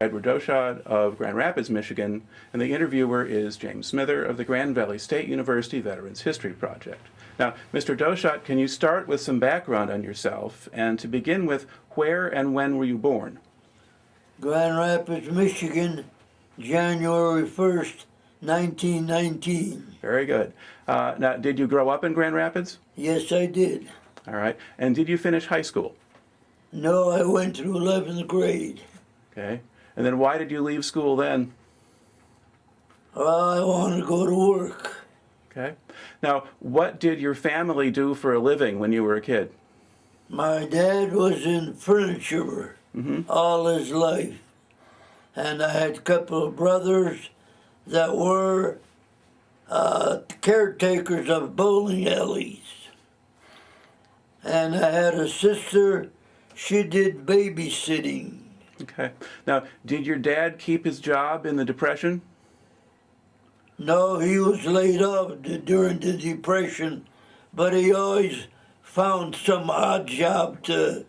Edward Dochod of Grand Rapids, Michigan, and the interviewer is James Smither of the Grand Valley State University Veterans History Project. Now, Mr. Dochod, can you start with some background on yourself, and to begin with, where and when were you born? Grand Rapids, Michigan, January 1st, 1919. Very good. Now, did you grow up in Grand Rapids? Yes, I did. All right. And did you finish high school? No, I went through 11th grade. Okay. And then why did you leave school then? Well, I wanted to go to work. Okay. Now, what did your family do for a living when you were a kid? My dad was in furniture all his life. And I had a couple of brothers that were caretakers of bowling alleys. And I had a sister, she did babysitting. Okay. Now, did your dad keep his job in the Depression? No, he was laid off during the Depression, but he always found some odd job to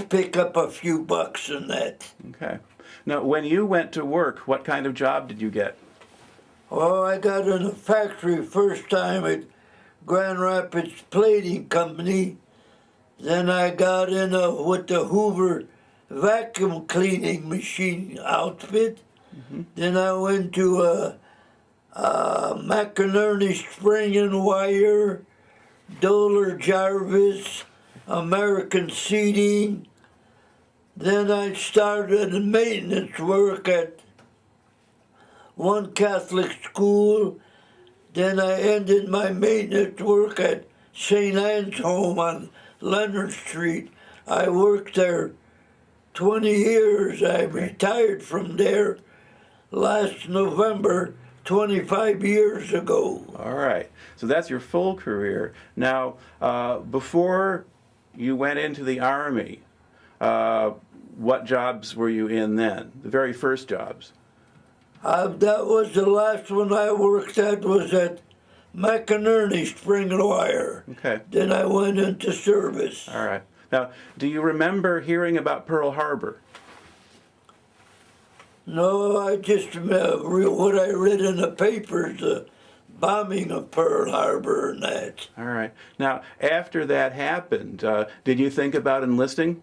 pick up a few bucks and that. Okay. Now, when you went to work, what kind of job did you get? Oh, I got in a factory first time at Grand Rapids Plating Company. Then I got in with the Hoover vacuum cleaning machine outfit. Then I went to McInerney Spring and Wire, Doler Jarvis, American Seating. Then I started maintenance work at one Catholic school. Then I ended my maintenance work at St. Anne's Home on Leonard Street. I worked there 20 years. I retired from there last November, 25 years ago. All right. So that's your full career. Now, before you went into the Army, what jobs were you in then? The very first jobs? That was the last one I worked at, was at McInerney Spring and Wire. Okay. Then I went into service. All right. Now, do you remember hearing about Pearl Harbor? No, I just what I read in the papers, the bombing of Pearl Harbor and that. All right. Now, after that happened, did you think about enlisting?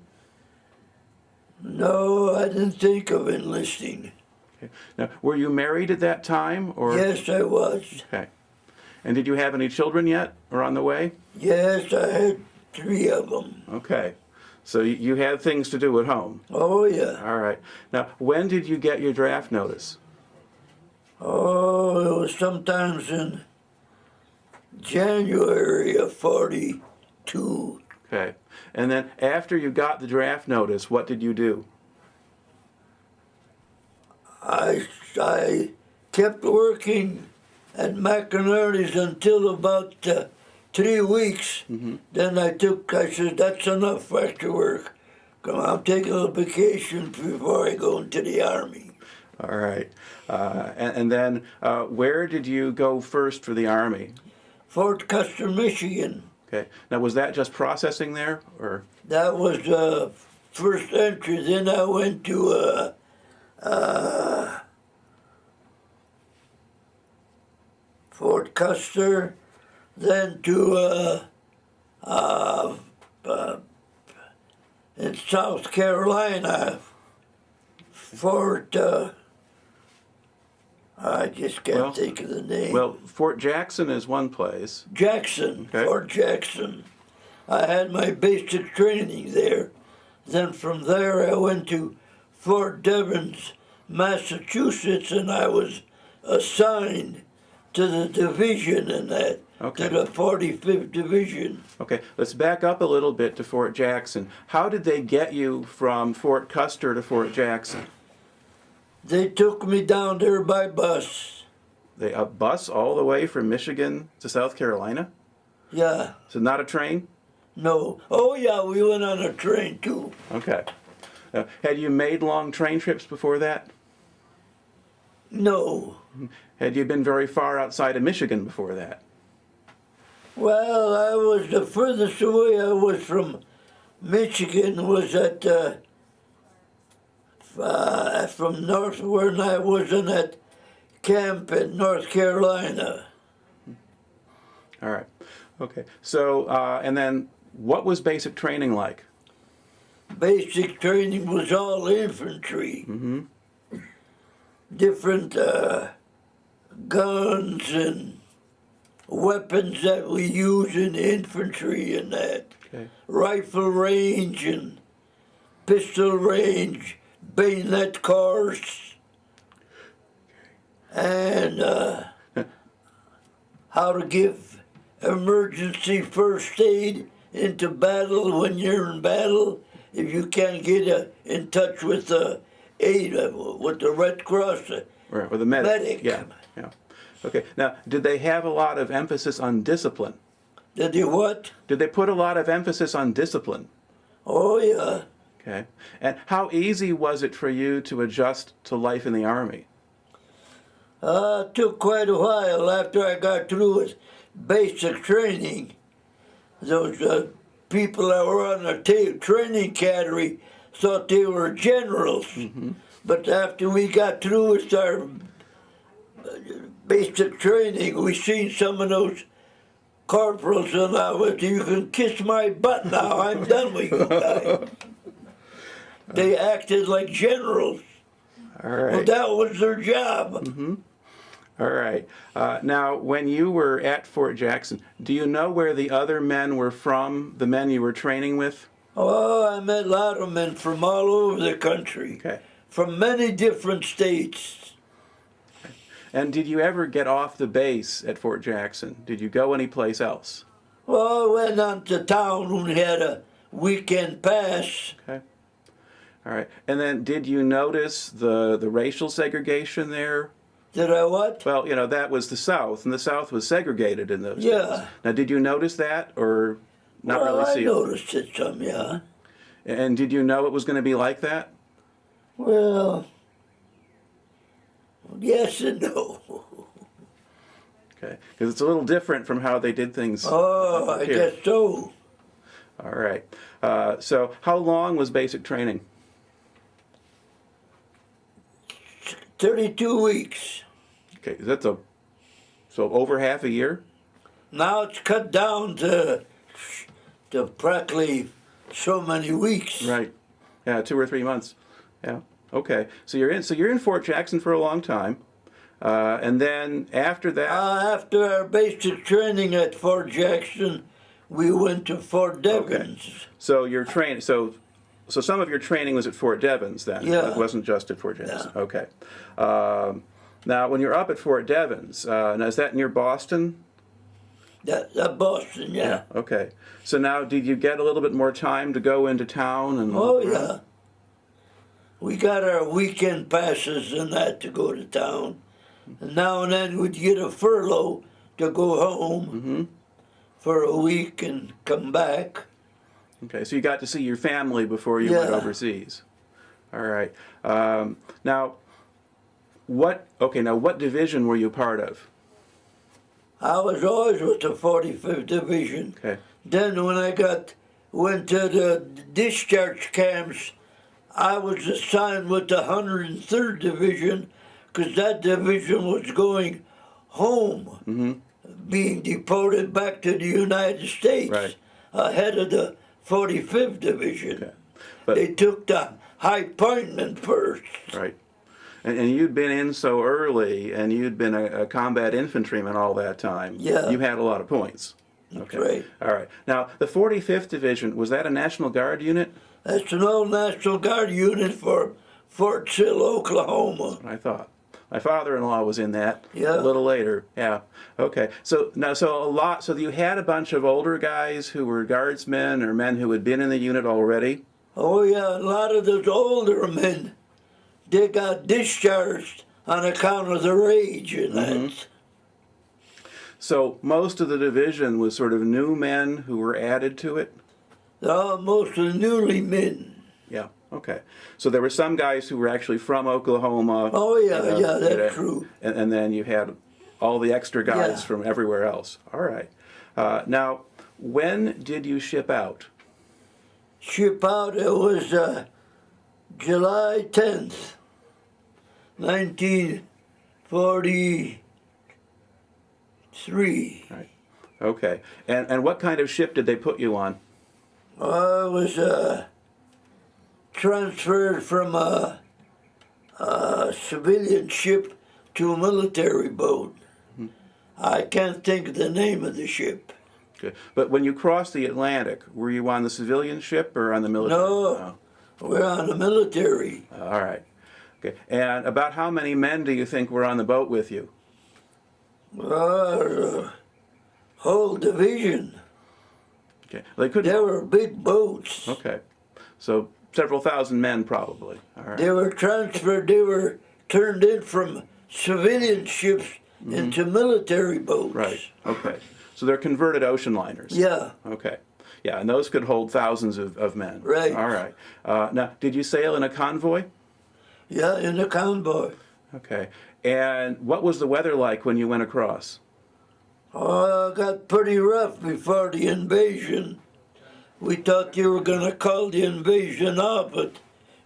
No, I didn't think of enlisting. Okay. Now, were you married at that time, or? Yes, I was. Okay. And did you have any children yet, or on the way? Yes, I had 3 of them. Okay. So you had things to do at home. Oh, yeah. All right. Now, when did you get your draft notice? Oh, it was sometimes in January of 42. Okay. And then after you got the draft notice, what did you do? I kept working at McInerney's until about 3 weeks. Then I said, that's enough factory work. Come on, I'll take a little vacation before I go into the Army. All right. And then where did you go first for the Army? Fort Custer, Michigan. Okay. Now, was that just processing there, or? That was first entry. Then I went to Fort Custer, then to in South Carolina, Fort, I just can't think of the name. Well, Fort Jackson is one place. Jackson, Okay. Fort Jackson. I had my basic training there. Then from there I went to Fort Devens, Massachusetts, and I was assigned to the division in that, Okay. to the 45th Division. Okay, let's back up a little bit to Fort Jackson. How did they get you from Fort Custer to Fort Jackson? They took me down there by bus. They a bus all the way from Michigan to South Carolina? Yeah, So not a train? no. Oh yeah, we went on a train too. Okay. Had you made long train trips before that? No. Had you been very far outside of Michigan before that? Well, I was the furthest away I was from Michigan was at from north when I was in that camp in North Carolina. All right. Okay. So, and then what was basic training like? Basic training was all infantry. Different guns and weapons that we use in infantry and that. Okay. Rifle range and pistol range, bayonet course, and how to give emergency first aid into battle when you're in battle. If you can't get in touch with aid, with the Red Cross, Right, with a medic. medic. Yeah. Yeah. Okay. Now, did they have a lot of emphasis on discipline? Did they what? Did they put a lot of emphasis on discipline? Oh, yeah. Okay. And how easy was it for you to adjust to life in the Army? It took quite a while after I got through with basic training. Those people that were on the training cadre thought they were generals. But after we got through with our basic training, we seen some of those corporals and I went, you can kiss my butt now, I'm done with you guys. They acted like generals. All right. Well, that was their job. All right. Now, when you were at Fort Jackson, do you know where the other men were from, the men you were training with? Oh, I met a lot of men from all over the country, Okay. from many different states. And did you ever get off the base at Fort Jackson? Did you go anyplace else? Well, I went on to town and had a weekend pass. Okay. All right. And then did you notice the racial segregation there? Did I what? Well, you know, that was the South, and the South was segregated in those Yeah. days. Now, did you notice that, or not Well, really see I it? noticed it some, yeah. And did you know it was going to be like that? Well, yes and no. Okay. Because it's a little different from how they did things. Oh, I here. guess so. All right. So how long was basic training? 32 weeks. Okay. That's so over half a year? Now it's cut down to practically so many weeks. Right. Yeah, 2 or 3 months. Yeah. Okay. So you're in Fort Jackson for a long time. And then after that, After our basic training at Fort Jackson, we went to Fort Devens. so your train so some of your training was at Fort Devens then. Yeah. It wasn't just at Fort Jackson. Yeah. Okay. Now when you're up at Fort Devens, now is that near Boston? That Boston, yeah. Okay. So now did you get a little bit more time to go into town and Oh, yeah. We got our weekend passes and that to go to town. And now and then we'd get a furlough to go home for a week and come back. Okay, so you got to see your family before you went Yeah. overseas. All right. Now what division were you part of? I was always with the 45th Division. Okay. Then when I went to the discharge camps, I was assigned with the 103rd Division because that division was going home, being deported back to the United States Right. ahead of the 45th Division. Okay. But They took the high pointman first. right. And you'd been in so early, and you'd been a combat infantryman all that time. Yeah. You had a lot of points. That's right. All right. Now, the 45th Division, was that a National Guard unit? That's an old National Guard unit for Fort Sill, Oklahoma. I thought. My father-in-law was in that Yeah. a little later. Yeah. Okay. So you had a bunch of older guys who were guardsmen or men who had been in the unit already? Oh, yeah, a lot of those older men, they got discharged on account of their age and that. So most of the division was sort of new men who were added to it? Most of the newly men. Yeah. Okay. So there were some guys who were actually from Oklahoma. Oh, yeah, you know, yeah, that's true. And then you had all the extra guys Yeah. from everywhere else. All right. Now, when did you ship out? Ship out, it was July 10th, 1943. Right. Okay. And what kind of ship did they put you on? I was transferred from a civilian ship to a military boat. I can't think of the name of the ship. Okay. But when you crossed the Atlantic, were you on the civilian ship or on the military? No, we're on the military. All right. Okay. And about how many men do you think were on the boat with you? Our whole division. Okay. They couldn't. They were big boats. Okay. So several thousand men, probably. All right. They were transferred, they were turned in from civilian ships into military boats. Right. Okay. So they're converted ocean liners. Yeah. Okay. Yeah, and those could hold thousands of men. Right. All right. Now, did you sail in a convoy? Yeah, in a convoy. Okay. And what was the weather like when you went across? Oh, it got pretty rough before the invasion. We thought you were going to call the invasion off, but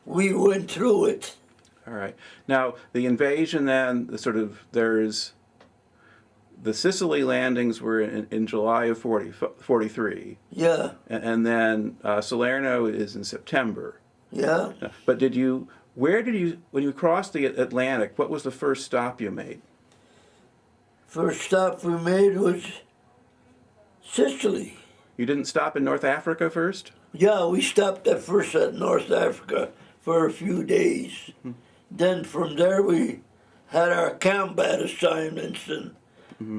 we went through it. All right. Now, the invasion then, there's the Sicily landings were in July of 43. Yeah, And then Salerno is in September. yeah. But when you crossed the Atlantic, what was the first stop you made? First stop we made was Sicily. You didn't stop in North Africa first? Yeah, we stopped at first at North Africa for a few days. Then from there we had our combat assignments and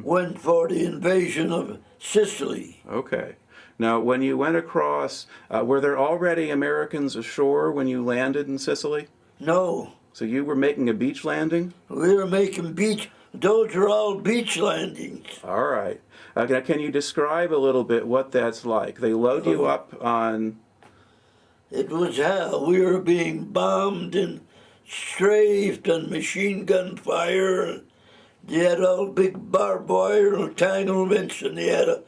went for the invasion of Sicily. Okay. Now, when you went across, were there already Americans ashore when you landed in Sicily? No, So you were making a beach landing? we were making beach, those are all beach landings. All right. Now, can you describe a little bit what that's like? They load you up on... It was hell. We were being bombed and strafed and machine gun fire. They had all big barbed wire entanglements, and they had to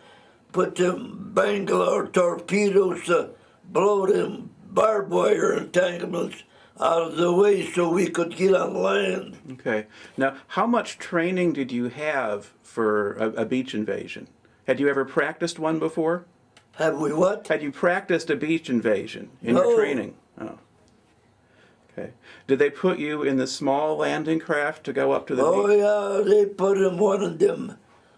put them Bangalore torpedoes to blow them barbed wire entanglements out of the way so we could get on land. Okay. Now, how much training did you have for a beach invasion? Had you ever practiced one before? Have we what? Had you practiced a beach invasion in No. your training? Oh. Okay. Did they put you in the small landing craft to go up to the Oh beach? yeah, they put in one of them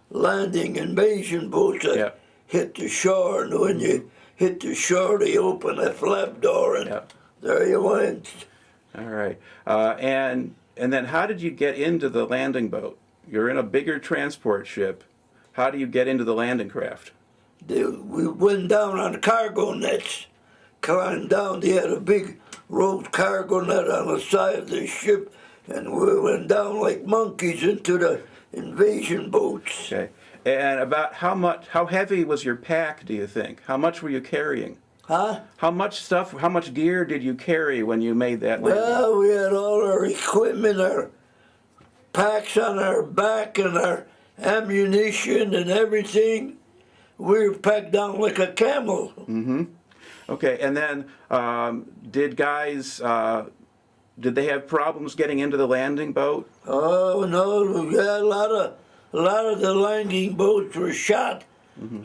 landing invasion boats that Yeah. hit the shore, and when you hit the shore, they open a flap door, and Yeah. there you went. All right. And then how did you get into the landing boat? You're in a bigger transport ship. How do you get into the landing craft? We went down on cargo nets, climbed down. They had a big rope cargo net on the side of the ship, and we went down like monkeys into the invasion boats. Okay. And about how heavy was your pack, do you think? How much were you carrying? Huh? How much gear did you carry when you made that landing? Well, we had all our equipment, our packs on our back, and our ammunition and everything. We were packed down like a camel. Okay, and then did they have problems getting into the landing boat? Oh no, we had a lot of the landing boats were shot,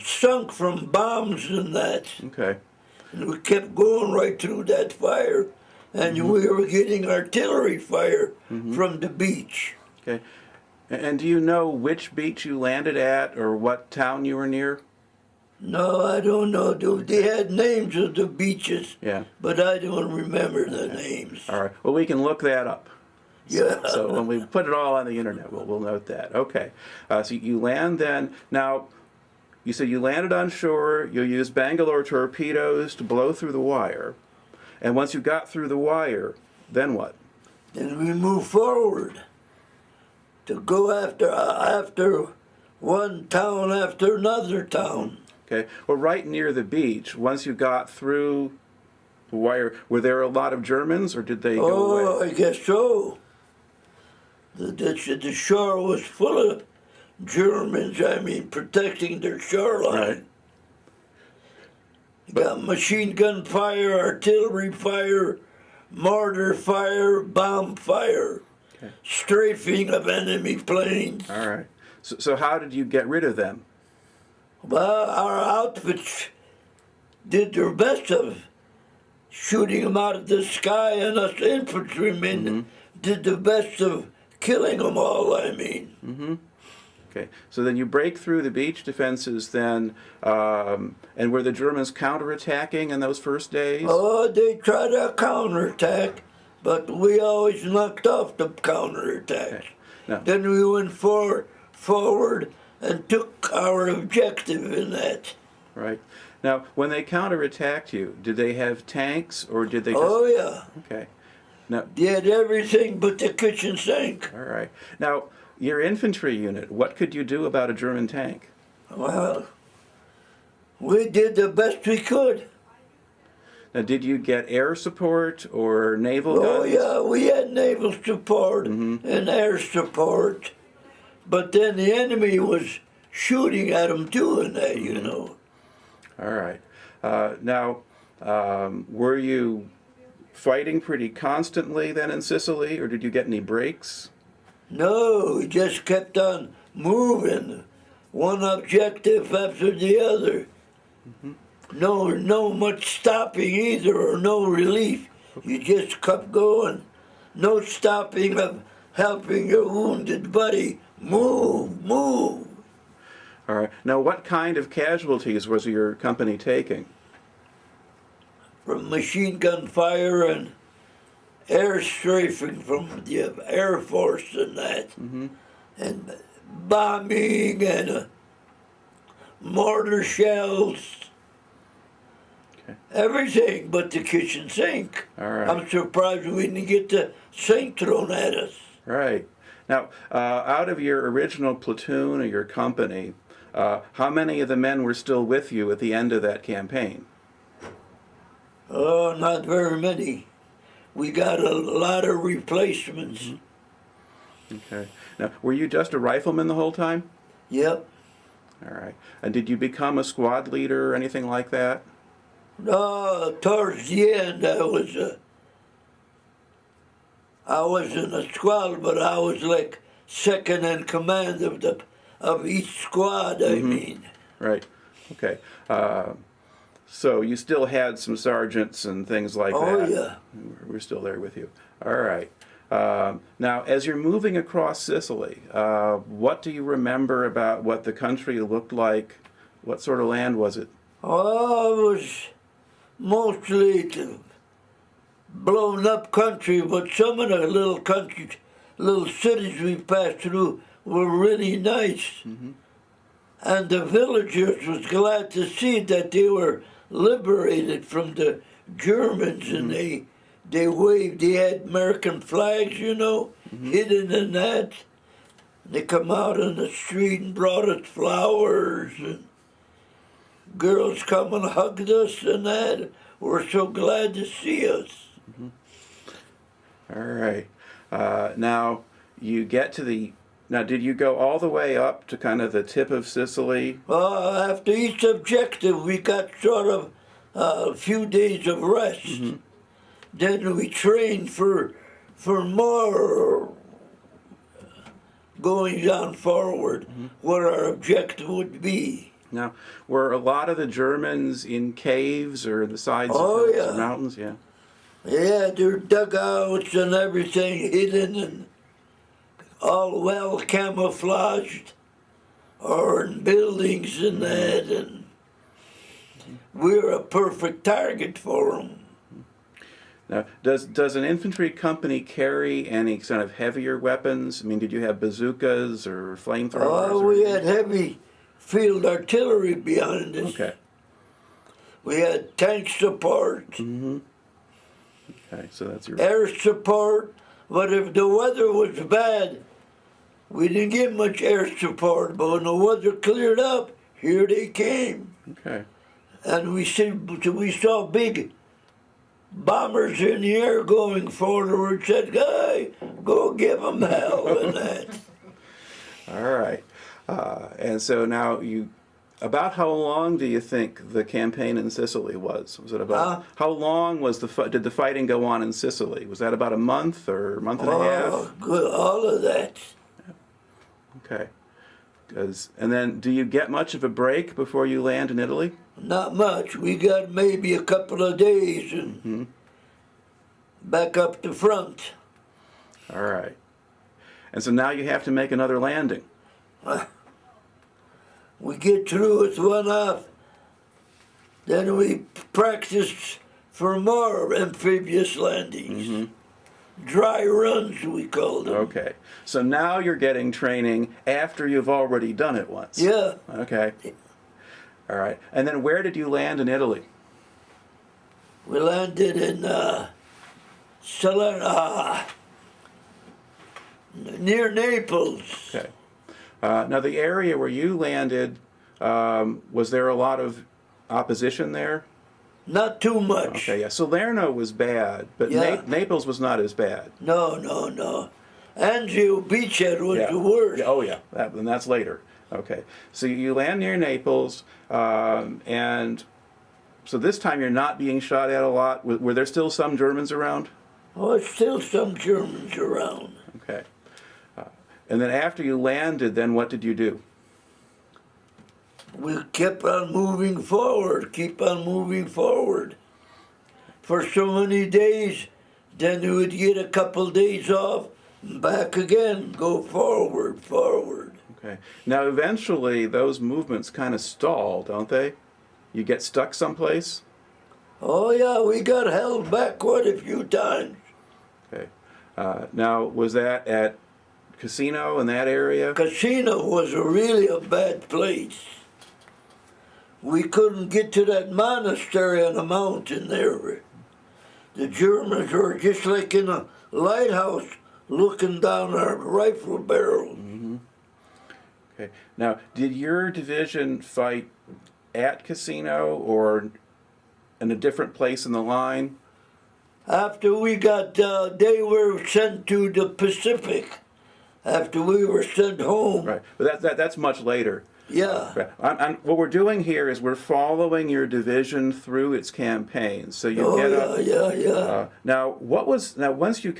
sunk from bombs and that. Okay. And we kept going right through that fire, and we were getting artillery fire from the beach. Okay. And do you know which beach you landed at or what town you were near? No, I don't know. They had names of the beaches, Yeah. but I don't remember the names. All right. Well, we can look that up. Yeah. So when we put it all on the internet, we'll note that. Okay. So you land then. Now, you said you landed on shore. You used Bangalore torpedoes to blow through the wire. And once you got through the wire, then what? Then we moved forward to go after one town after another town. Okay. Well, right near the beach, once you got through the wire, were there a lot of Germans, or did they go away? Oh, I guess so. The shore was full of Germans, protecting their shoreline. Right. You got machine gun fire, artillery fire, mortar fire, bomb fire, Okay. strafing of enemy planes. All right. So how did you get rid of them? Well, our outfits did their best of shooting them out of the sky, and us infantrymen did the best of killing them all, I mean. Okay. So then you break through the beach defenses then, and were the Germans counterattacking in those first days? Oh, they tried to counterattack, but we always knocked off the counterattacks. Okay. Now, Then we went forward and took our objective in that. right. Now, when they counterattacked you, did they have tanks or did they just... Oh, yeah. Okay. Now, They had everything but the kitchen sink. all right. Now, your infantry unit, what could you do about a German tank? Well, we did the best we could. Now, did you get air support or naval Oh, guns? yeah, we had naval support and air support. But then the enemy was shooting at them too in that, you know. All right. Now, were you fighting pretty constantly then in Sicily, or did you get any breaks? No, we just kept on moving, one objective after the other. No much stopping either, or no relief. You just kept going. No stopping of helping your wounded buddy. Move, move. All right. Now, what kind of casualties was your company taking? From machine gun fire and air strafing from the Air Force and that. And bombing and mortar shells. Okay. Everything but the kitchen sink. All right. I'm surprised we didn't get the sink thrown at us. Right. Now, out of your original platoon or your company, how many of the men were still with you at the end of that campaign? Oh, not very many. We got a lot of replacements. Okay. Now, were you just a rifleman the whole time? Yep. All right. And did you become a squad leader or anything like that? Towards the end, I was in a squad, but I was like second in command of each squad. I mean. Right. Okay. So you still had some sergeants and things like that. Oh yeah. We're still there with you. All right. Now, as you're moving across Sicily, what do you remember about what the country looked like? What sort of land was it? Oh, it was mostly blown up country, but some of the little cities we passed through were really nice. And the villagers was glad to see that they were liberated from the Germans, and they waved. They had American flags, you know, hidden in that. They come out on the street and brought us flowers, and girls come and hugged us and that. We're so glad to see us. All right. Now, you get to the... Now, did you go all the way up to kind of the tip of Sicily? After each objective, we got sort of a few days of rest. Then we trained for more going on forward, what our objective would be. Now, were a lot of the Germans in caves or the sides Oh, of hills or yeah. mountains? Yeah. Yeah, their dugouts and everything hidden and all well camouflaged, or in buildings and that, and we're a perfect target for them. Now, does an infantry company carry any kind of heavier weapons? I mean, did you have bazookas or flamethrowers? Oh, we had heavy field artillery behind us. Okay. We had tank support, Okay, so that's your... air support, but if the weather was bad, we didn't get much air support, but when the weather cleared up, here they came. Okay. And we saw big bombers in the air going forward, said, "Guy, go give them hell," and that. All right. And so now you About how long do you think the campaign in Sicily was? Was it about how long was did the fighting go on in Sicily? Was that about a month or a month and a half? Oh, good, all of that. Okay. And then, do you get much of a break before you land in Italy? Not much. We got maybe a couple of days and back up the front. All right. And so now you have to make another landing. We get through with one off, then we practice for more amphibious landings. Dry runs, we call them. Okay. So now you're getting training after you've already done it once. Yeah. Okay. All right. And then where did you land in Italy? We landed in near Naples. Okay. Now the area where you landed, was there a lot of opposition there? Not too much. Okay, yeah. Salerno was bad, but Yeah. Naples was not as bad. No. Anzio beachhead was the worst. Yeah, oh, yeah. And that's later. Okay. So you land near Naples, and so this time you're not being shot at a lot. Were there still some Germans around? Oh, still some Germans around. Okay. And then after you landed, then what did you do? We kept on moving forward, for so many days. Then we would get a couple days off, and back again, go forward. Okay. Now eventually those movements kind of stall, don't they? You get stuck someplace? Oh yeah, we got held back quite a few times. Okay. Now was that at Cassino in that area? Cassino was really a bad place. We couldn't get to that monastery on the mountain there. The Germans were just like in a lighthouse looking down our rifle barrels. Okay. Now, did your division fight at Cassino or in a different place in the line? After we got, they were sent to the Pacific. After we were sent home. Right. But that's much later. Yeah. Right. What we're doing here is we're following your division through its campaigns. So you get up. Yeah. Now once you're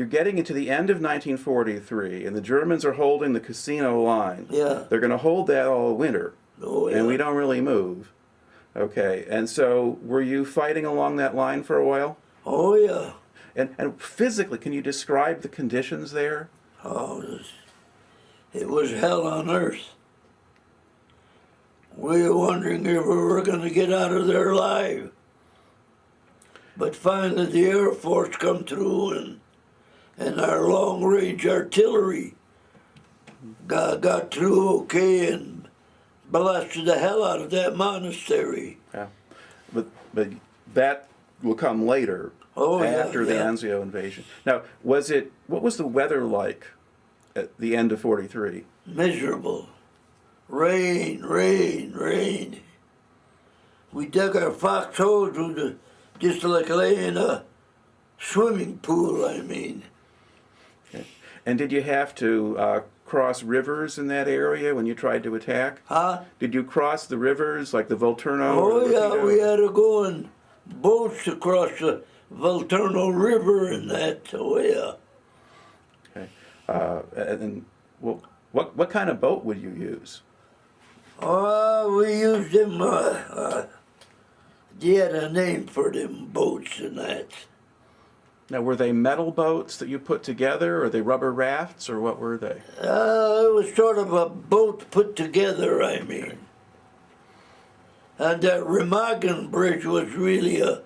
getting into the end of 1943, and the Germans are holding the Cassino line. Yeah. They're going to hold that all winter. Oh, yeah. And we don't really move. Okay. And so were you fighting along that line for a while? Oh, yeah. And physically, can you describe the conditions there? Oh, it was hell on earth. We were wondering if we were going to get out of there alive. But finally the Air Force come through and our long-range artillery got through okay and blasted the hell out of that monastery. Yeah. But that will come later. After the Anzio invasion. Now, what was the weather like at the end of 43? Miserable. Rain. We dug our foxholes with just like laying a swimming pool, I mean. Okay. And did you have to cross rivers in that area when you tried to attack? Huh? Did you cross the rivers like the Volturno? Oh, yeah, we had to go in boats across the Volturno River and that, oh yeah. Okay. And what kind of boat would you use? Oh, we used them, they had a name for them boats and that. Now, were they metal boats that you put together, or they rubber rafts, or what were they? It was sort of a boat put together, I mean. And that Remagen Bridge was really a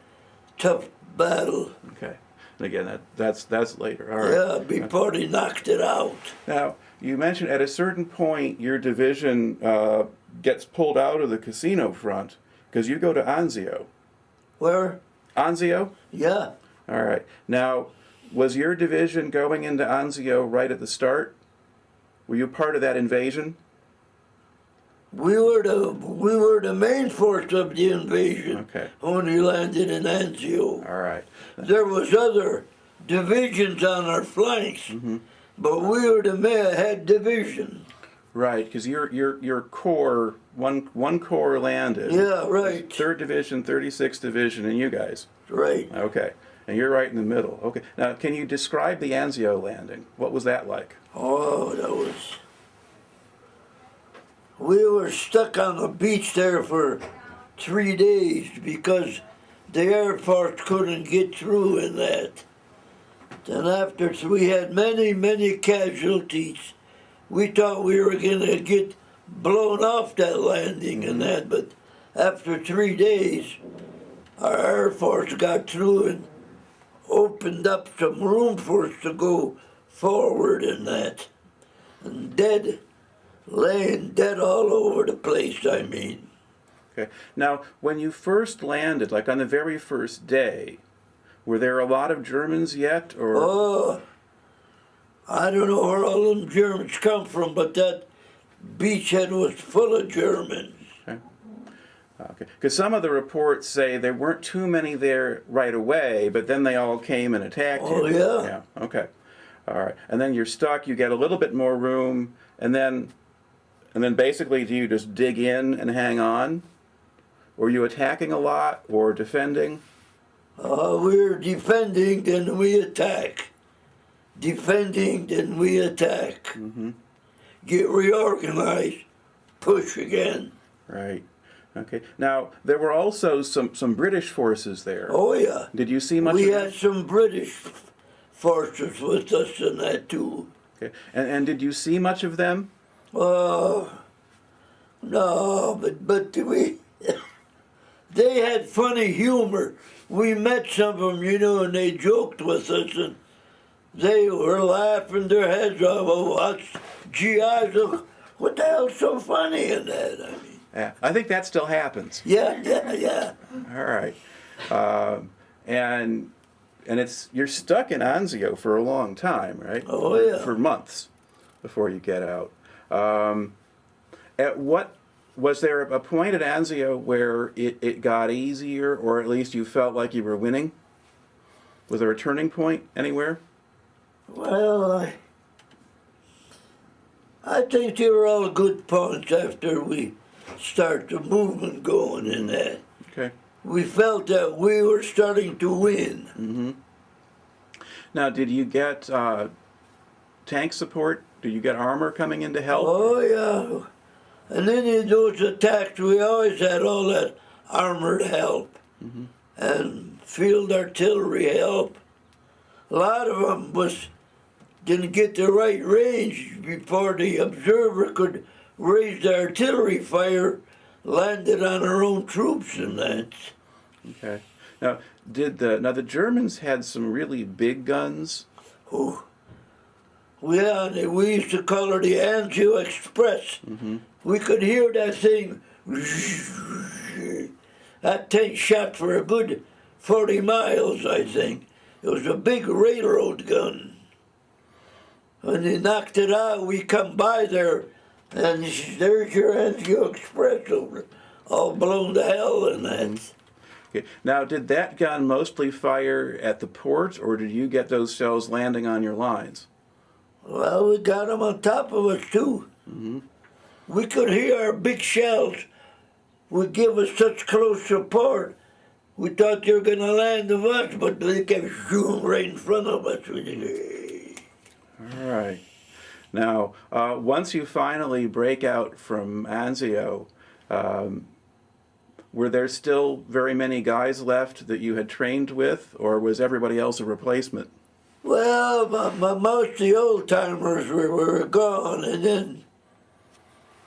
tough battle. Okay. And again, that's later. All right. Yeah, before they knocked it out. Now, you mentioned at a certain point your division gets pulled out of the Cassino front because you go to Anzio. Where? Anzio? Yeah. All right. Now, was your division going into Anzio right at the start? Were you part of that invasion? We were the main force of the invasion. Okay. When we landed in Anzio. All right. There was other divisions on our flanks, but we were the head division. Right, because your corps one corps landed. Yeah, right. 3rd Division, 36th Division, and you guys. Right. Okay. And you're right in the middle. Okay. Now, can you describe the Anzio landing? What was that like? Oh, we were stuck on the beach there for 3 days because the Air Force couldn't get through in that. Then after we had many casualties, we thought we were gonna get blown off that landing and that, but after 3 days, our Air Force got through and opened up some room for us to go forward and that. And laying dead all over the place, I mean. Okay. Now, when you first landed, like on the very first day, were there a lot of Germans yet, or? Oh, I don't know where all them Germans come from, but that beachhead was full of Germans. Okay. Because some of the reports say there weren't too many there right away, but then they all came and attacked you. Oh, yeah? Yeah. Okay. All right. And then you're stuck. You get a little bit more room, and then basically, do you just dig in and hang on? Were you attacking a lot or defending? We're defending, then we attack. Defending, then we attack. Mm-hmm. Get reorganized, push again. Right. Okay. Now, there were also some British forces there. Oh, yeah. Did you see much We of had that? some British forces with us in that, too. Okay. And did you see much of them? No, but they had funny humor. We met some of them, and they joked with us, and they were laughing their heads off. Oh, us GIs, what the hell's so funny in that? I mean, Yeah. I think that still happens. yeah. All right. And you're stuck in Anzio for a long time, right? Oh, yeah. For months before you get out. Was there a point at Anzio where it got easier, or at least you felt like you were winning? Was there a turning point anywhere? Well, I think they were all good points after we start the movement going in that. Okay. We felt that we were starting to win. Mm-hmm. Now, did you get tank support? Did you get armor coming in to help? Oh, yeah. And then in those attacks, we always had all that armored help and field artillery help. A lot of them didn't get the right range before the observer could raise the artillery fire, landed on our own troops and that. Okay. Now, the Germans had some really big guns? Oh, yeah, we used to call her the Anzio Express. Mm-hmm. We could hear that thing. That tank shot for a good 40 miles, I think. It was a big railroad gun. When they knocked it out, we come by there, and there's your Anzio Express over, all blown to hell and that. Okay. Now, did that gun mostly fire at the port, or did you get those shells landing on your lines? Well, we got them on top of us, too. Mm-hmm. We could hear our big shells would give us such close support. We thought they were going to land on us, but they kept shooting right in front of us. All right. Now, once you finally break out from Anzio, were there still very many guys left that you had trained with, or was everybody else a replacement? Well, most of the old-timers were gone, and then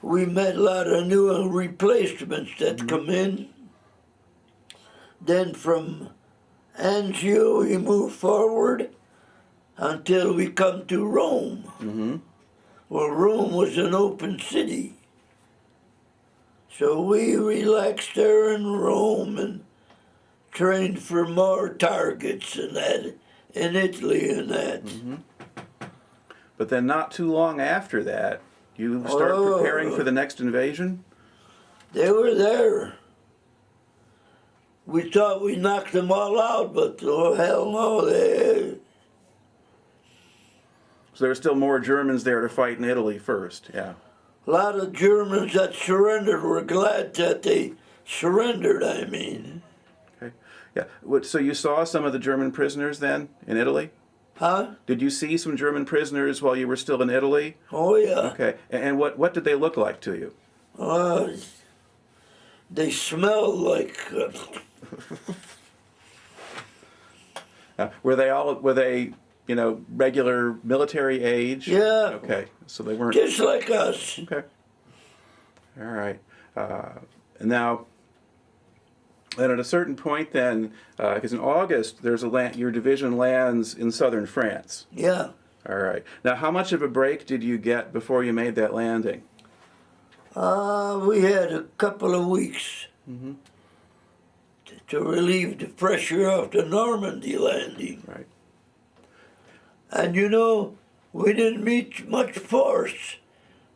we met a lot of new replacements that come in. Then from Anzio, we moved forward until we come to Rome. Mm-hmm. Well, Rome was an open city. So we relaxed there in Rome and trained for more targets and that in Italy and that. Mm-hmm. But then not too long after that, you start preparing for the next invasion? They were there. We thought we knocked them all out, but oh, hell no. So there were still more Germans there to fight in Italy first, yeah. a lot of Germans that surrendered were glad that they surrendered, I mean. Okay. Yeah. So you saw some of the German prisoners then in Italy? Huh? Did you see some German prisoners while you were still in Italy? Oh, yeah. Okay. And what did they look like to you? They smelled like... Were they, regular military age? Yeah. Okay. So they weren't. just like us. Okay. All right. And now, and at a certain point then, because in August, your division lands in southern France. Yeah. All right. Now, how much of a break did you get before you made that landing? We had a couple of weeks to relieve the pressure of the Normandy landing. Right. And we didn't meet much force.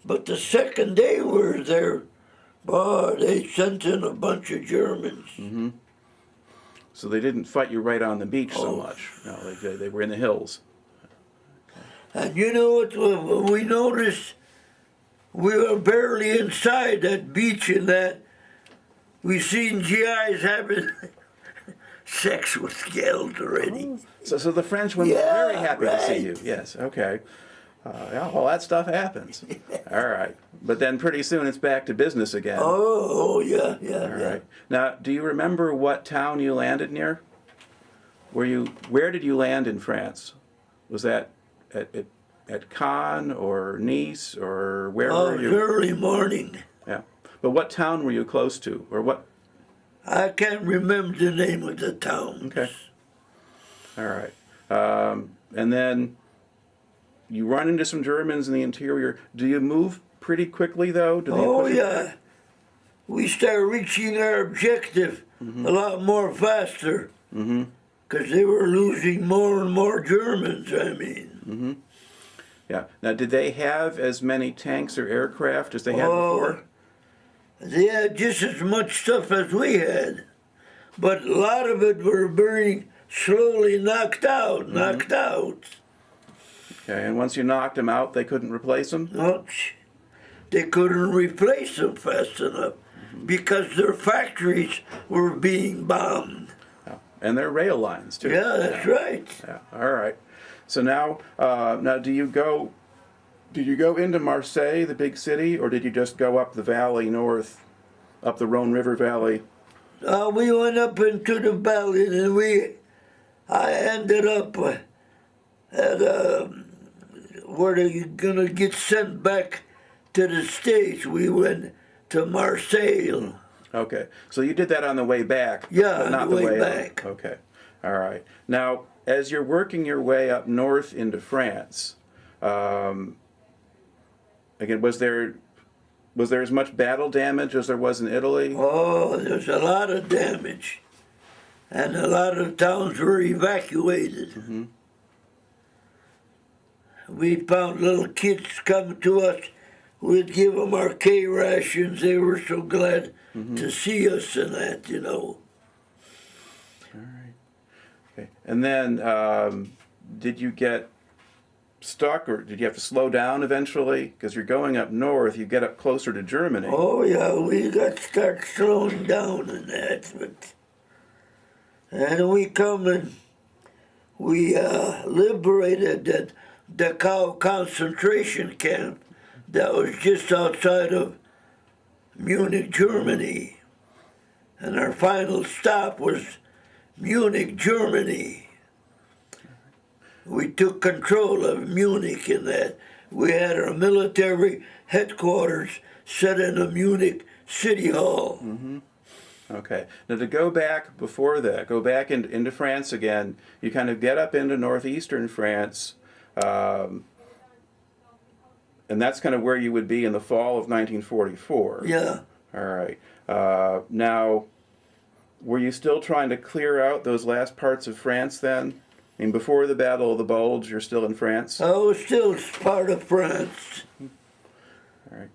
But the second day we were there, boy, they sent in a bunch of Germans. Mm-hmm. So they didn't fight you right on the beach so Oh. much. No, they were in the hills. And you know what we noticed? We were barely inside that beach and that we seen GIs having sex with gals already. So the French were Yeah, very happy to see right. you. Yes, okay. Yeah, well, that stuff happens. All right. But then pretty soon it's back to business again. Oh, yeah. All right. Now, do you remember what town you landed near? Where did you land in France? Was that at Cannes or Nice or where were you? Early morning. Yeah. But what town were you close to, or what? I can't remember the name of the town. Okay. All right. And then you run into some Germans in the interior. Do you move pretty quickly, though? Do they Oh, push you yeah. back? We started reaching our objective a lot more faster. Because they were losing more and more Germans, I mean. Yeah. Now, did they have as many tanks or aircraft as they had before? They had just as much stuff as we had. But a lot of it were being slowly knocked out. Okay. And once you knocked them out, they couldn't replace them? No, they couldn't replace them fast enough because their factories were being bombed. Yeah. And their rail lines, too. Yeah, that's right. Yeah. All right. So now, do you go into Marseille, the big city, or did you just go up the valley north, up the Rhone River Valley? We went up into the valley and I ended up at where they're gonna get sent back to the States. We went to Marseille. Okay. So you did that on the way back, Yeah, but not on the way up. back. Okay. All right. Now, as you're working your way up north into France, again, was there as much battle damage as there was in Italy? Oh, there's a lot of damage. And a lot of towns were evacuated. We found little kids coming to us. We'd give them our K rations. They were so glad to see us and that, All right. Okay. And then, did you get stuck, or did you have to slow down eventually? Because you're going up north, you get up closer to Germany. Oh, yeah, we got to start slowing down and that. And we come and we liberated that Dachau concentration camp that was just outside of Munich, Germany. And our final stop was Munich, Germany. We took control of Munich in that. We had our military headquarters set in the Munich City Hall. Okay. Now to go back before that, go back into France again, you kind of get up into northeastern France, and that's kind of where you would be in the fall of 1944. Yeah. All right. Now, were you still trying to clear out those last parts of France then? I mean, before the Battle of the Bulge, you're still in France? I was still part of France. All right.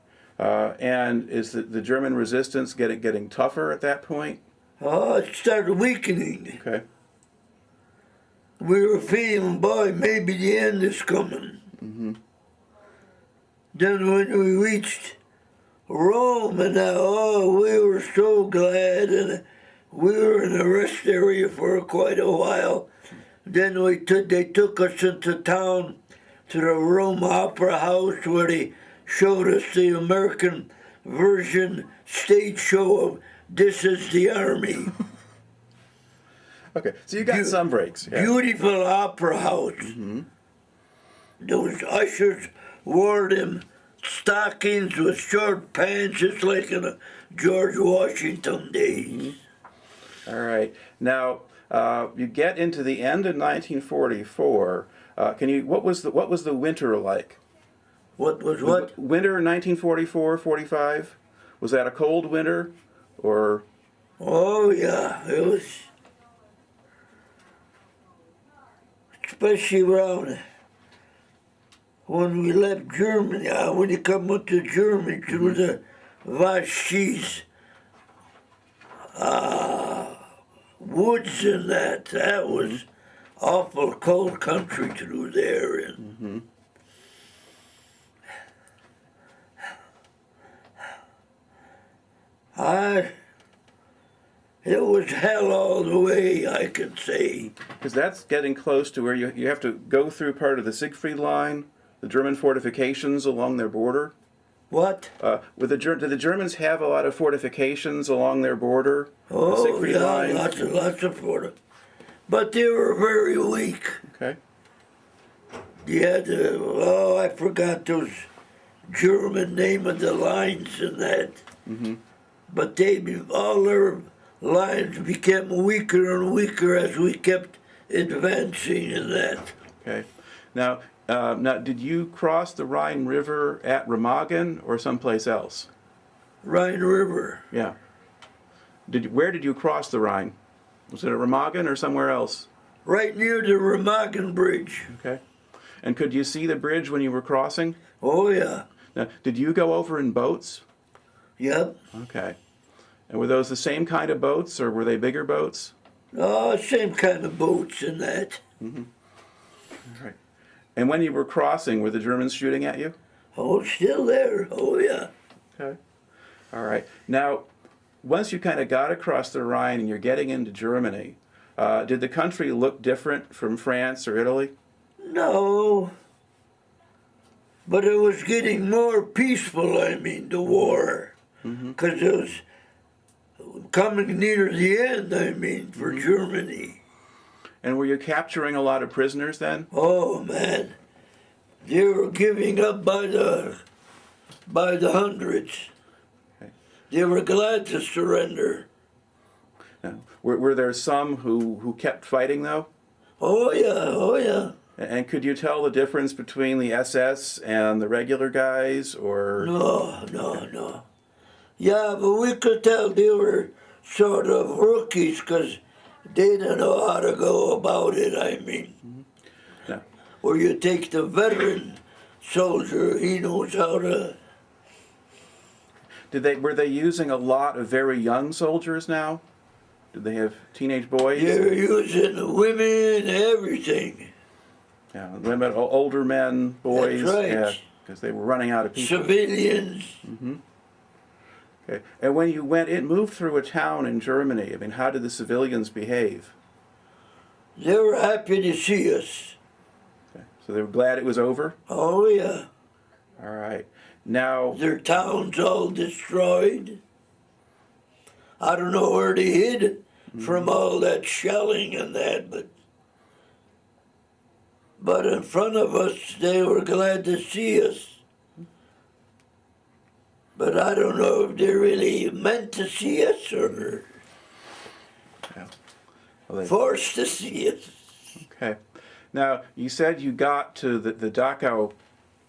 And is the German resistance getting tougher at that point? Oh, it started weakening. Okay. We were feeling, boy, maybe the end is coming. Then when we reached Rome, and oh, we were so glad, and we were in the rest area for quite a while. Then they took us into town to the Rome Opera House where they showed us the American version stage show of This Is the Army. Okay, so you got some breaks. Yeah. Beautiful opera house. Those ushers wore them stockings with short pants, just like in the George Washington days. All right. Now you get into the end of 1944. What was the winter like? What was what? Winter 1944, 45? Was that a cold winter, or? Oh yeah, it was. Especially around when we left Germany, when you come up to Germany through the Vaschis, woods and that was awful cold country through there. And it was hell all the way, I can say. Because that's getting close to where you have to go through part of the Siegfried Line, the German fortifications along their border. What? Do the Germans have a lot of fortifications along their border? Oh, the Siegfried yeah, Line? lots of Florida. But they were very weak. Okay. You had to, I forgot those German name of the lines and that. But all their lines became weaker and weaker as we kept advancing in that. Okay. Now, did you cross the Rhine River at Remagen or someplace else? Rhine River. Yeah. Where did you cross the Rhine? Was it at Remagen or somewhere else? Right near the Remagen Bridge. Okay. And could you see the bridge when you were crossing? Oh, yeah. Now, did you go over in boats? Yep. Okay. And were those the same kind of boats, or were they bigger boats? Oh, same kind of boats and that. All right. And when you were crossing, were the Germans shooting at you? Oh, still there. Oh, yeah. Okay. All right. Now, once you kind of got across the Rhine and you're getting into Germany, did the country look different from France or Italy? No. But it was getting more peaceful, the war. Because it was coming near the end, for Germany. And were you capturing a lot of prisoners then? Oh, man. They were giving up by the hundreds. Okay. They were glad to surrender. Now, were there some who kept fighting, though? Oh, yeah. And could you tell the difference between the SS and the regular guys, or? No. Yeah, but we could tell they were sort of rookies because they didn't know how to go about it, Yeah. Where you take the veteran soldier, he knows how to. Were they using a lot of very young soldiers now? Did they have teenage boys? They're using women, everything. Yeah, women, older men, boys. That's right. Yeah, because they were running out of people. Civilians. Okay. And when you moved through a town in Germany, how did the civilians behave? They were happy to see us. Okay. So they were glad it was over? Oh, yeah. All right. Now, Their towns all destroyed. I don't know where they hid from all that shelling and that, but in front of us, they were glad to see us. But I don't know if they really meant to see us or yeah. Well, forced to see us. okay. Now, you said you got to the Dachau.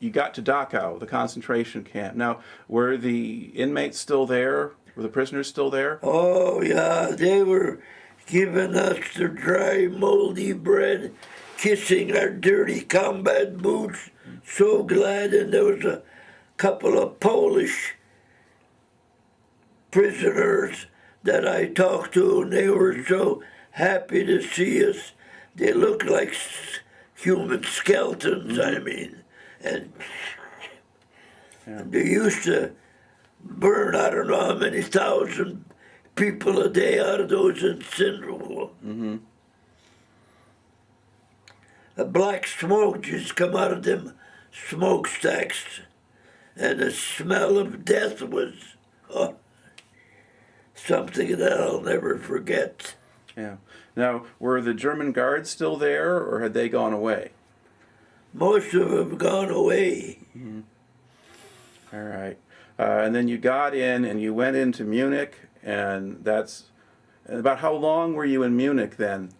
You got to Dachau, the concentration camp. Now, were the inmates still there? Were the prisoners still there? Oh, yeah, they were giving us the dry, moldy bread, kissing our dirty combat boots. So glad, and there was a couple of Polish prisoners that I talked to, and they were so happy to see us. They looked like human skeletons, and Yeah. they used to burn I don't know how many thousand people a day out of those incinerator. A black smoke just come out of them smokestacks, and the smell of death was something that I'll never forget. Yeah. Now, were the German guards still there, or had they gone away? Most of them gone away. All right. And then you got in and you went into Munich, and that's about how long were you in Munich then?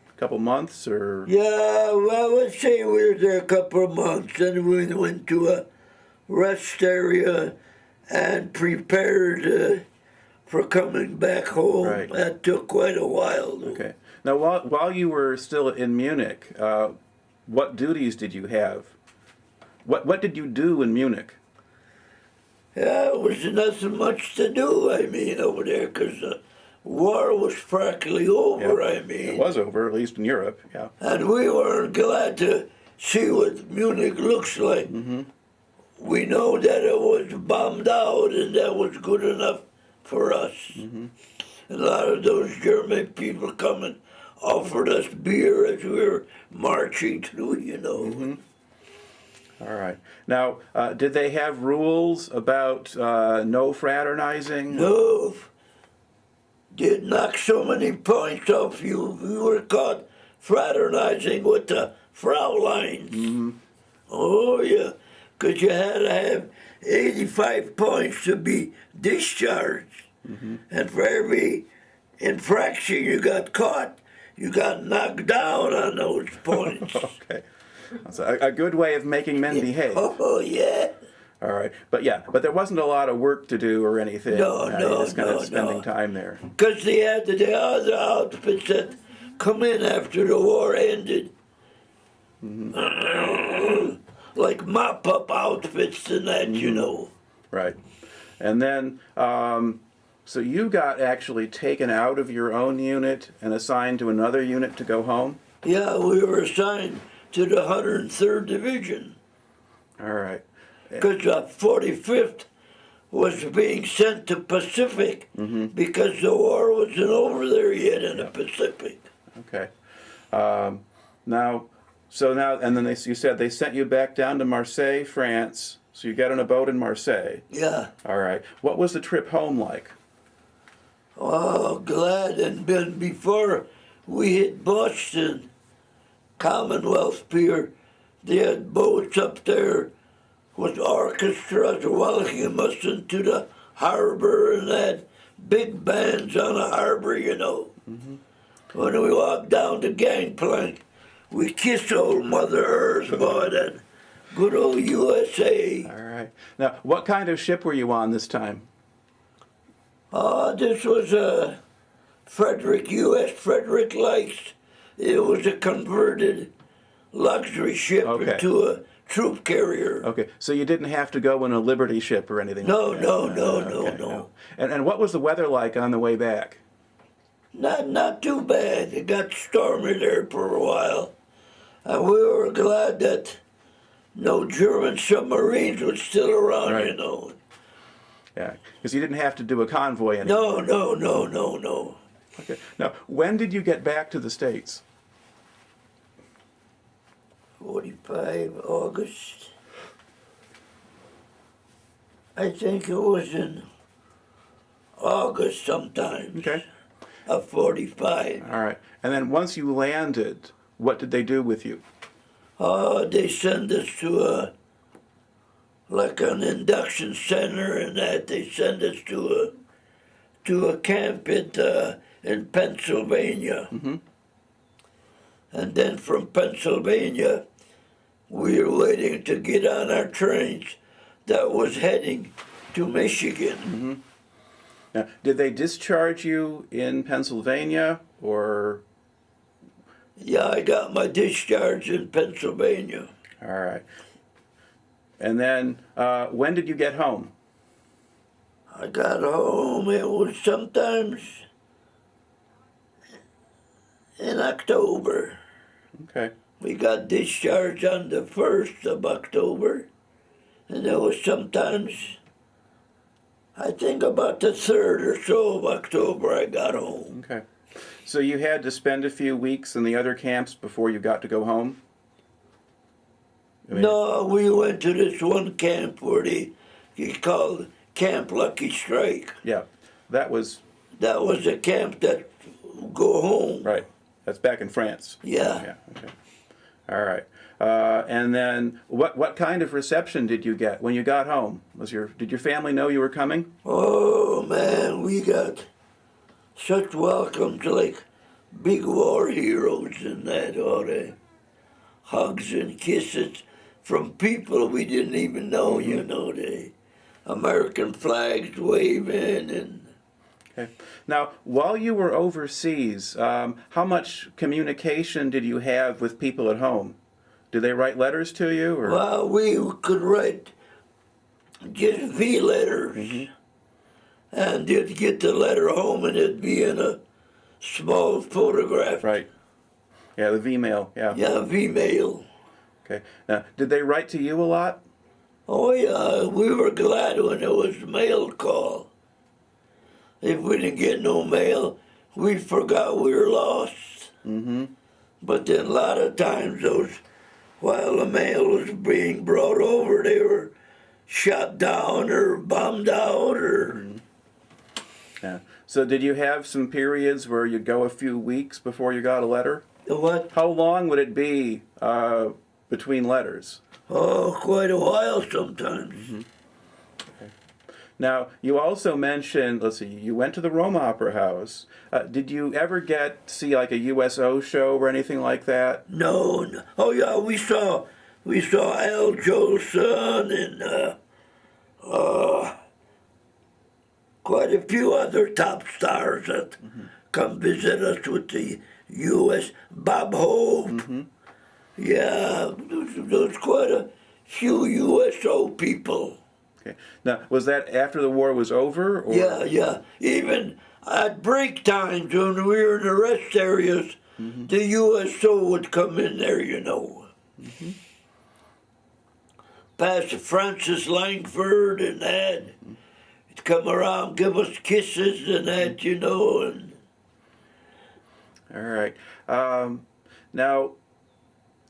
A couple months or? Yeah, well, I would say we were there a couple of months, and we went to a rest area and prepared for coming back home. Right. That took quite a while. Though. Okay. Now, while you were still in Munich, what duties did you have? What did you do in Munich? Yeah, it was nothing much to do, I mean, over there, because the war was practically over, I mean. It was over, at least in Europe, yeah. And we were glad to see what Munich looks like. We know that it was bombed out, and that was good enough for us. A lot of those German people come and offered us beer as we were marching through, you know. All right. Now, did they have rules about no fraternizing? No, did knock so many points off you. You were caught fraternizing with the Frauleins. Oh, yeah, because you had to have 85 points to be discharged. And for every infraction you got caught, you got knocked down on those points. Okay. That's a good way of making men behave. Oh, yeah. All right. But there wasn't a lot of work to do or anything. No, just kind of spending time there. Because they had the other outfits that come in after the war ended. Like mop-up outfits and that, you know. Right. And then, so you got actually taken out of your own unit and assigned to another unit to go home? Yeah, we were assigned to the 103rd Division. All right. Because the 45th was being sent to Pacific because the war wasn't over there yet in the Pacific. Okay. And then you said they sent you back down to Marseille, France. So you got on a boat in Marseille. Yeah. All right. What was the trip home like? Oh, glad. And then before we hit Boston, Commonwealth Pier, they had boats up there with orchestras welcoming us into the harbor and had big bands on the harbor, you know. When we walked down the gangplank, we kissed old Mother Earth, boy, that good old USA. All right. Now, what kind of ship were you on this time? This was a U.S. Frederick Lakes. It was a converted luxury ship into a troop carrier. Okay, so you didn't have to go in a Liberty ship or anything No, like that? no. And what was the weather like on the way back? Not too bad. It got stormy there for a while. And we were glad that no German submarines were still around, you know. Yeah, because you didn't have to do a convoy anymore. No. Okay. Now, when did you get back to the States? 45 August. I think it was in August sometime. Okay. Of 45. All right. And then once you landed, what did they do with you? They send us to like an induction center, and that they send us to a camp in Pennsylvania. And then from Pennsylvania, we were waiting to get on our trains that was heading to Michigan. Now, did they discharge you in Pennsylvania or? Yeah, I got my discharge in Pennsylvania. All right. And then when did you get home? I got home, it was sometimes in October. Okay. We got discharged on the 1st of October, and it was sometimes I think about the 3rd or so of October I got home. Okay. So you had to spend a few weeks in the other camps before you got to go home? I mean, No, we went to this one camp where he called Camp Lucky Strike. yeah, that was That was a camp that go home. right. That's back in France. Yeah. Yeah. Okay. All right. And then, what kind of reception did you get when you got home? Did your family know you were coming? Oh man, we got such welcomes like big war heroes and that, all the hugs and kisses from people we didn't even know, you know, the American flags waving and Okay. Now, while you were overseas, how much communication did you have with people at home? Did they write letters to you, or? well, we could write just V letters. And you'd get the letter home and it'd be in a small photograph. Right. Yeah, the V-mail. Yeah. Yeah, V-mail. Okay. Now, did they write to you a lot? Oh yeah, we were glad when it was mail call. If we didn't get no mail, we forgot we were lost. Mm-hmm. But then a lot of times while the mail was being brought over, they were shot down or bombed out or... Yeah. So did you have some periods where you'd go a few weeks before you got a letter? What? How long would it be between letters? Oh, quite a while sometimes. Now, you also mentioned, let's see, you went to the Rome Opera House. Did you ever see like a USO show or anything like that? No. Oh yeah, we saw Al Jolson and quite a few other top stars that come visit us with the U.S. Bob Hope. Yeah, there was quite a few USO people. Okay. Now, was that after the war was over? Or? Yeah. Even at break times when we were in the rest areas, the USO would come in there, you know. Pastor Francis Langford and that. He'd come around, give us kisses and that, you know. And All right. Now,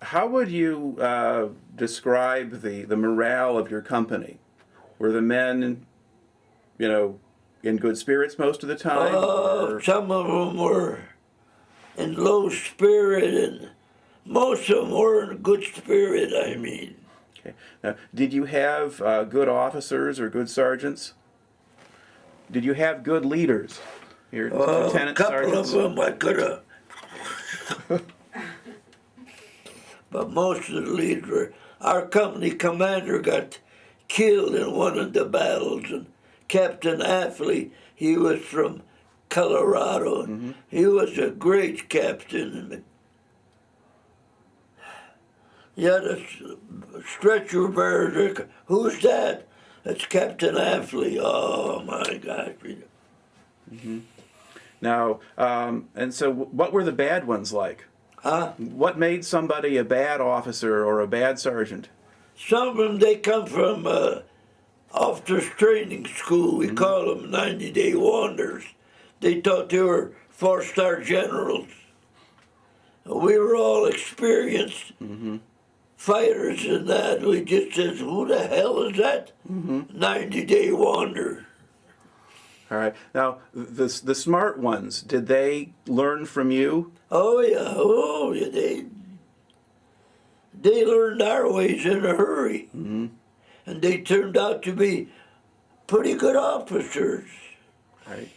how would you describe the morale of your company? Were the men, in good spirits most of the time? Or? Some of them were in low spirit, and most of them were in good spirit, I mean. Okay. Now, did you have good officers or good sergeants? Did you have good leaders? Your lieutenant A couple sergeants? of them I could have. But most of the leaders were. Our company commander got killed in one of the battles, and Captain Affley, he was from Colorado. He was a great captain. He had a stretcher bearer. Who's that? That's Captain Affley. Oh my gosh. Now, and so what were the bad ones like? Huh? What made somebody a bad officer or a bad sergeant? Some of them, they come from officers training school. We call them 90-day wonders. They thought they were 4-star generals. We were all experienced fighters and that. We just said, who the hell is that? 90-day wonder. All right. Now, the smart ones, did they learn from you? Oh yeah, they learned our ways in a hurry. And they turned out to be pretty good officers. Right.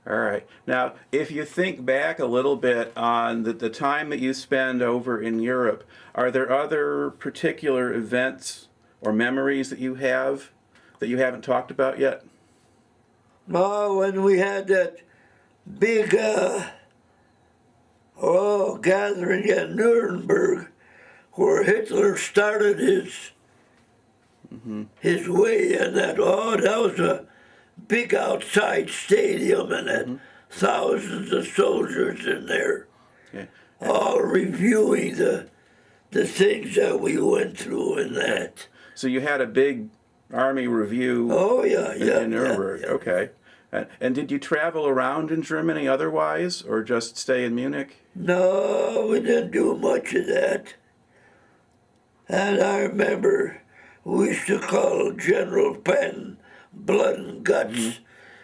All right. Now, if you think back a little bit on the time that you spend over in Europe, are there other particular events or memories that you have that you haven't talked about yet? Oh, when we had that big gathering at Nuremberg, where Hitler started his way, and that was a big outside stadium, and had thousands of soldiers in there, all reviewing the things that we went through and that. So you had a big Army Review Oh, yeah, yeah. in Nuremberg. Yeah. Okay. And did you travel around in Germany otherwise, or just stay in Munich? No, we didn't do much of that. And I remember we used to call General Patton blood and guts.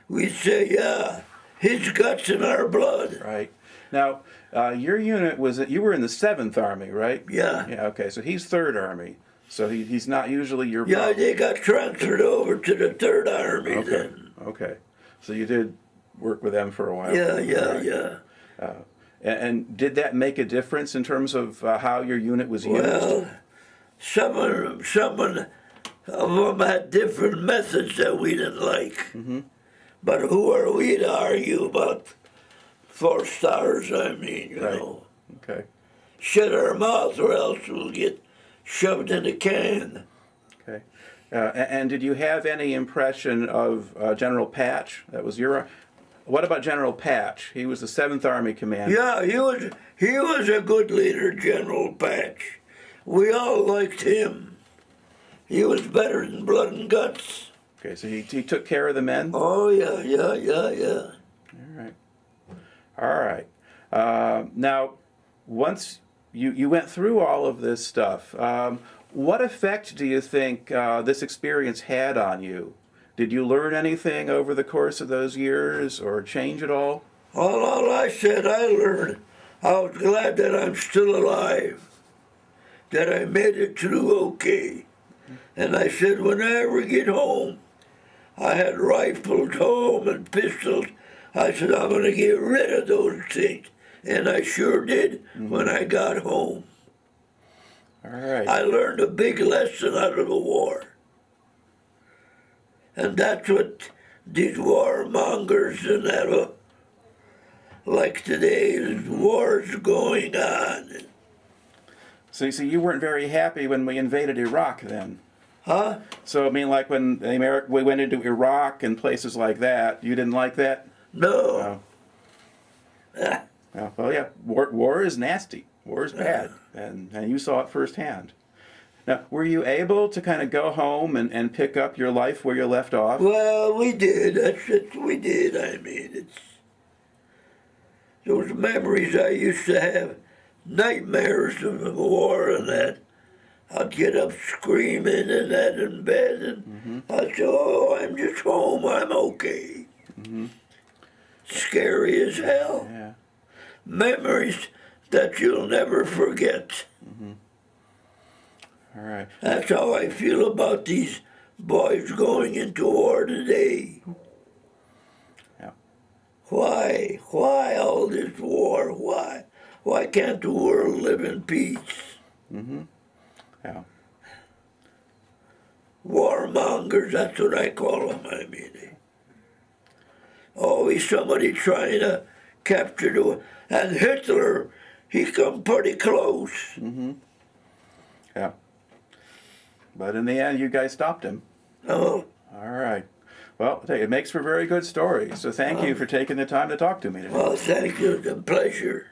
We'd say, yeah, his guts in our blood. Right. Now, your unit you were in the 7th Army, right? Yeah. Yeah, okay, so he's 3rd Army. So he's not usually your Yeah, problem. they got transferred over to the Third Army Okay, then. okay. So you did work with them for a while. Yeah, yeah, Right. yeah. And did that make a difference in terms of how your unit was used? Well, some of them had different methods that we didn't like. Mm-hmm. But who are we to argue about 4 stars? I mean, you Right. know. Okay, Shut our mouth or else we'll get shoved in a can. okay. And did you have any impression of General Patch? That was your... What about General Patch? He was the 7th Army commander. Yeah, he was a good leader, General Patch. We all liked him. He was better than blood and guts. Okay, so he took care of the men? Oh, yeah, yeah, yeah, yeah. All right. Now, once you went through all of this stuff, what effect do you think this experience had on you? Did you learn anything over the course of those years or change at all? All I said I learned, I was glad that I'm still alive, that I made it through okay. And I said, when I ever get home, I had rifles home and pistols. I said, I'm going to get rid of those things. And I sure did when I got home. All right. I learned a big lesson out of the war. And that's what these warmongers and that, like today's wars going on. So you weren't very happy when we invaded Iraq then? Huh? So, I mean, like when we went into Iraq and places like that, you didn't like that? No. Well, yeah, war is nasty. War is bad, and you saw it firsthand. Now, were you able to kind of go home and pick up your life where you left off? Well, we did. That's what we did. I mean, it's those memories I used to have, nightmares of the war and that. I'd get up screaming and that in bed, and I'd say, oh, I'm just home. I'm okay. Scary as hell. Yeah. Memories that you'll never forget. All right. That's how I feel about these boys going into war today. Yeah. Why? Why all this war? Why? Why can't the world live in peace? Yeah. Warmongers, that's what I call them, I mean. Always somebody trying to capture the... And Hitler, he come pretty close. Yeah. But in the end, you guys stopped him. Oh, All right. Well, it makes for a very good story. So thank you for taking the time to talk to me today. well, thank you. It's a pleasure.